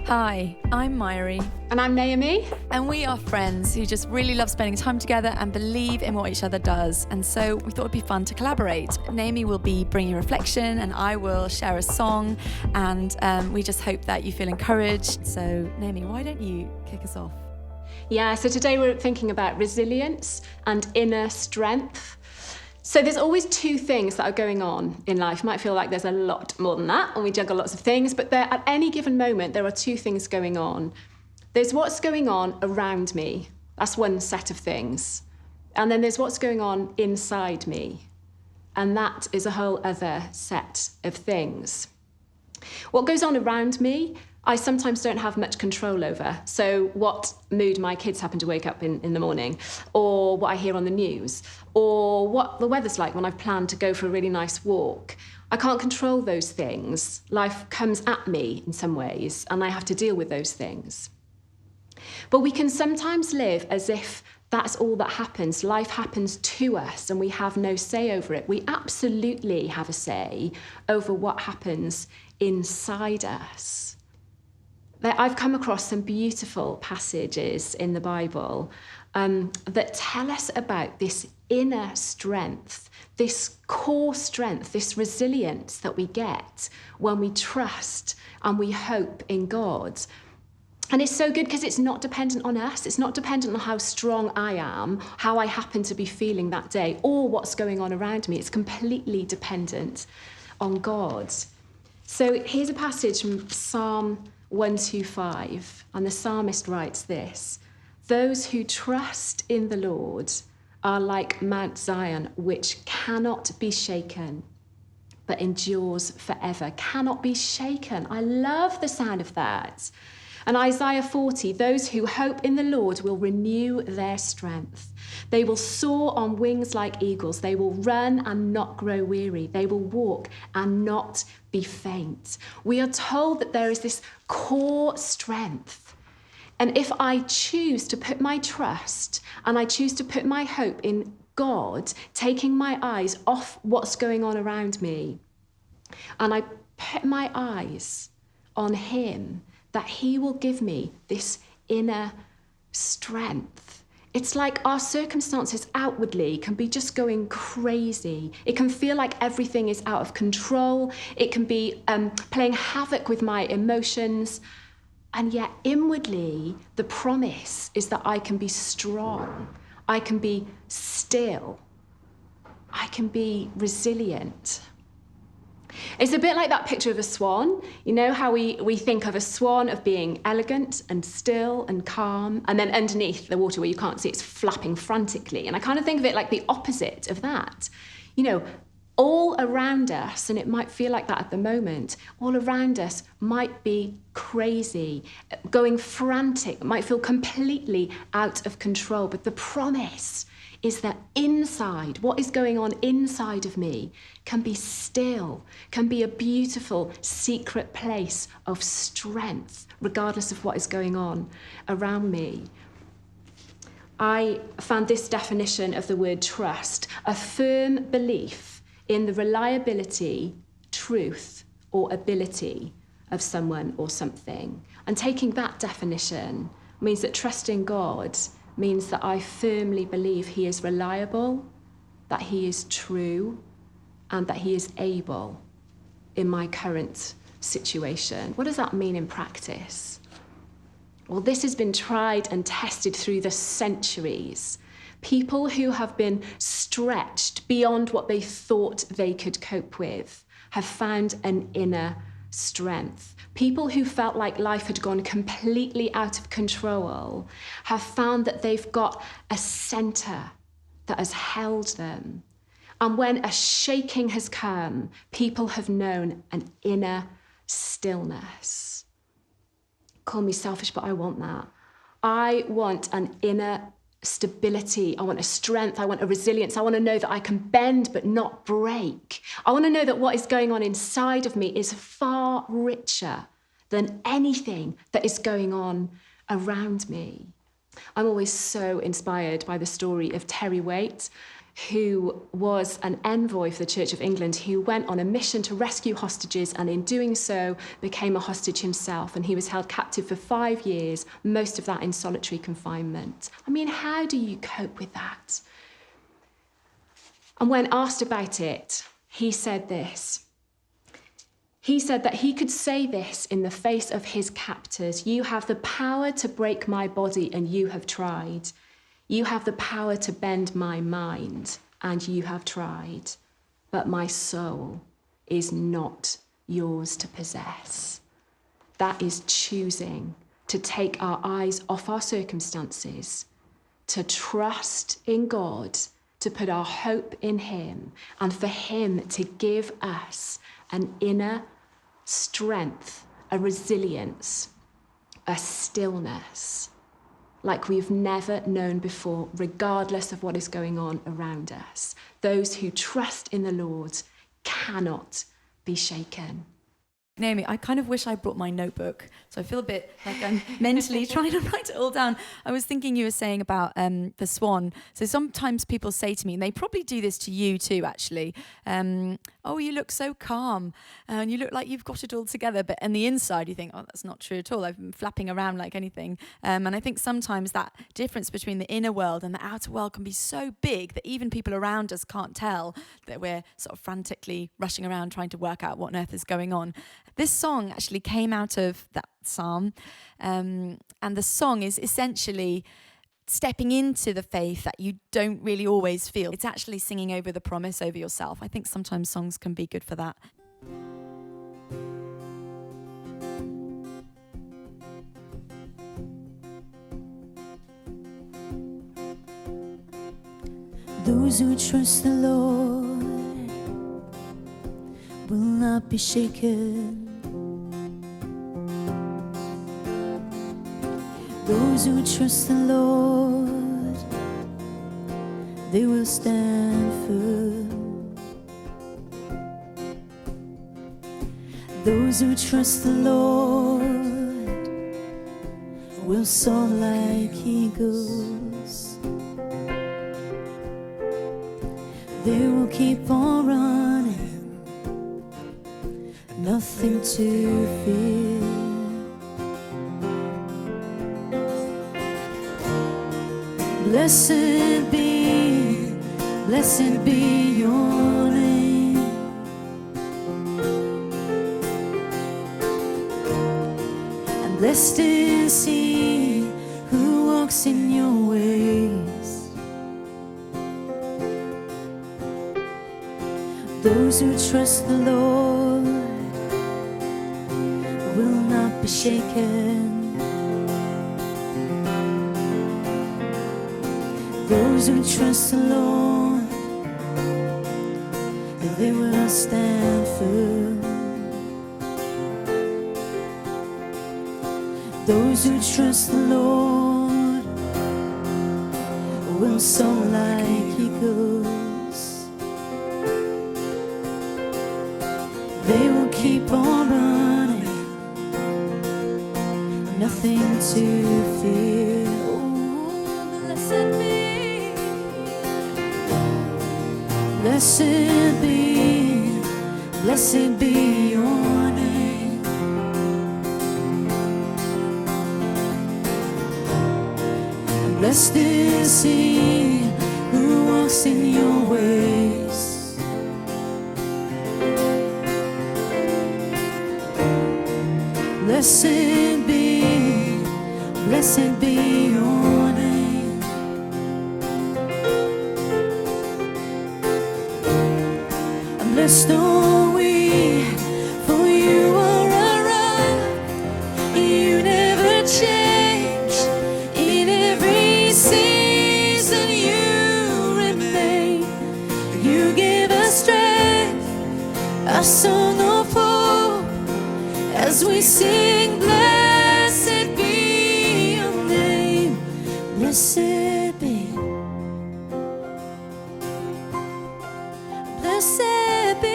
Hi, I'm Mairi. And I'm Naomi. And we are friends who just really love spending time together and believe in what each other does. And so we thought it'd be fun to collaborate. Naomi will be bringing reflection and I will share a song. And we just hope that you feel encouraged. So Naomi, why don't you kick us off? Yeah, so today we're thinking about resilience and inner strength. So there's always two things that are going on in life. You might feel like there's a lot more than that and we juggle lots of things, but at any given moment, there are two things going on. There's what's going on around me. That's one set of things. And then there's what's going on inside me. And that is a whole other set of things. What goes on around me, I sometimes don't have much control over. So what mood my kids happen to wake up in the morning, or what I hear on the news, or what the weather's like when I've planned to go for a really nice walk. I can't control those things. Life comes at me in some ways, and I have to deal with those things. But we can sometimes live as if that's all that happens. Life happens to us, and we have no say over it. We absolutely have a say over what happens inside us. I've come across some beautiful passages in the Bible that tell us about this inner strength, this core strength, this resilience that we get when we trust and we hope in God. And it's so good because it's not dependent on us. It's not dependent on how strong I am, how I happen to be feeling that day, or what's going on around me. It's completely dependent on God. So here's a passage from Psalm 125, and the psalmist writes this: "Those who trust in the Lord are like Mount Zion, which cannot be shaken, but endures forever." Cannot be shaken. I love the sound of that. And Isaiah 40, "Those who hope in the Lord will renew their strength. They will soar on wings like eagles. They will run and not grow weary. They will walk and not be faint." We are told that there is this core strength. And if I choose to put my trust and I choose to put my hope in God, taking my eyes off what's going on around me, and I put my eyes on Him, that He will give me this inner strength. It's like our circumstances outwardly can be just going crazy. It can feel like everything is out of control. It can be playing havoc with my emotions. And yet inwardly, the promise is that I can be strong. I can be still. I can be resilient. It's a bit like that picture of a swan. You know how we think of a swan of being elegant and still and calm, and then underneath the water where you can't see, it's flapping frantically. And I kind of think of it like the opposite of that. You know, all around us, and it might feel like that at the moment, all around us might be crazy, going frantic, it might feel completely out of control. But the promise is that inside, what is going on inside of me can be still, can be a beautiful secret place of strength, regardless of what is going on around me. I found this definition of the word trust: a firm belief in the reliability, truth, or ability of someone or something. And taking that definition means that trusting God means that I firmly believe He is reliable, that He is true, and that He is able in my current situation. What does that mean in practice? Well, this has been tried and tested through the centuries. People who have been stretched beyond what they thought they could cope with have found an inner strength. People who felt like life had gone completely out of control have found that they've got a centre that has held them. And when a shaking has come, people have known an inner stillness. Call me selfish, but I want that. I want an inner stability. I want a strength. I want a resilience. I want to know that I can bend but not break. I want to know that what is going on inside of me is far richer than anything that is going on around me. I'm always so inspired by the story of Terry Waite, who was an envoy for the Church of England, who went on a mission to rescue hostages, and in doing so became a hostage himself. And he was held captive for 5 years, most of that in solitary confinement. I mean, how do you cope with that? And when asked about it, he said this. He said that he could say this in the face of his captors: "You have the power to break my body, and you have tried. You have the power to bend my mind, and you have tried. But my soul is not yours to possess." That is choosing to take our eyes off our circumstances, to trust in God, to put our hope in him, and for him to give us an inner strength, a resilience, a stillness like we've never known before, regardless of what is going on around us. Those who trust in the Lord cannot be shaken. Naomi, I kind of wish I brought my notebook, so I feel a bit like I'm mentally trying to write it all down. I was thinking you were saying about the swan. So sometimes people say to me, and they probably do this to you too, actually, "Oh, you look so calm, and you look like you've got it all together." But on the inside, you think, "Oh, that's not true at all. I've been flapping around like anything." And I think sometimes that difference between the inner world and the outer world can be so big that even people around us can't tell that we're sort of frantically rushing around trying to work out what on earth is going on. This song actually came out of that psalm, and the song is essentially stepping into the faith that you don't really always feel. It's actually singing over the promise over yourself. I think sometimes songs can be good for that. Those who trust the Lord will not be shaken. Those who trust the Lord, they will stand firm. Those who trust the Lord will soar like eagles. They will keep on running, nothing to fear. Blessed be your name. And blessed is he who walks in your ways. Those who trust the Lord will not be shaken. Those who trust the Lord, they will stand firm. Those who trust the Lord will soar like eagles. They will keep on running, nothing to fear. Oh, blessed be. Blessed be your name. Blessed is he who walks in your ways. Blessed be your name. Blessed are we, for you are our rock. You never change. In every season you remain. You give us strength, our song of hope, as we sing, blessed be your name. Blessed be. Blessed be.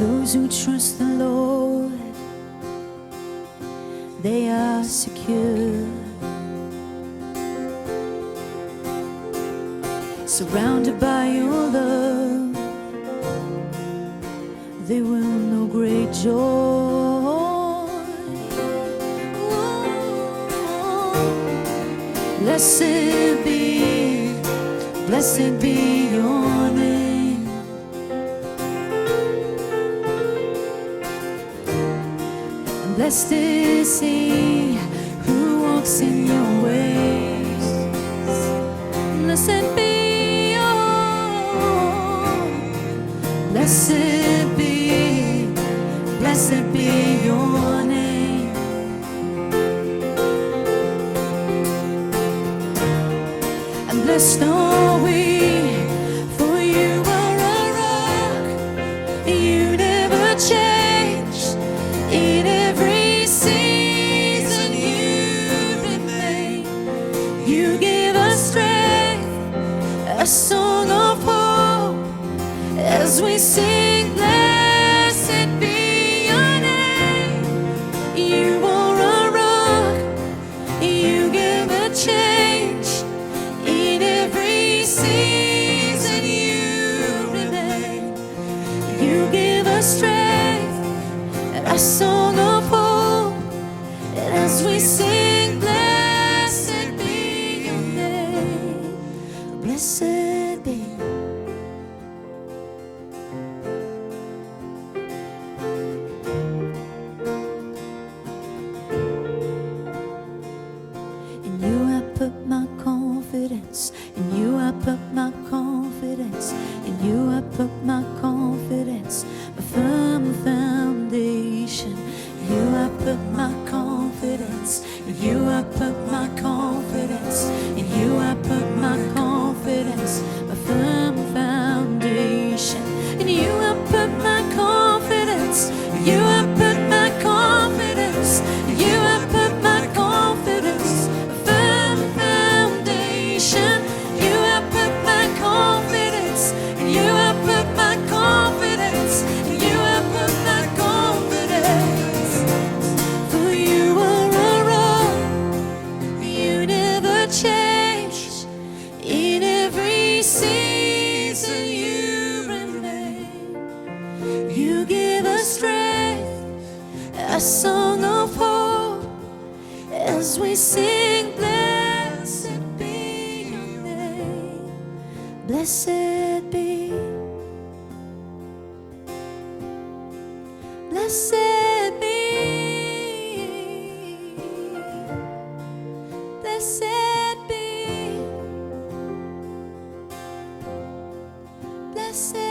Those who trust the Lord, they are secure. Surrounded by your love, they will know great joy. Blessed be your name. And blessed is he who walks in your ways. Blessed be blessed be your name. And blessed are we, for you are a rock. You never change. In every season you remain. You give us strength, a song of hope, as we sing, blessed be your name. You are a rock, you give a change. In every season you remain. You give us strength and a song of hope, and as we sing, blessed be your name. Blessed be. Put my confidence in you. I put my confidence in you. I put my confidence, a firm foundation. In you I put my confidence. In you I put my confidence. In you I put my confidence, a firm foundation. In you I put my confidence. In you I put my confidence. In you I put my confidence. A song of hope, as we sing, blessed be your name. Blessed be. Blessed be. Blessed be. Blessed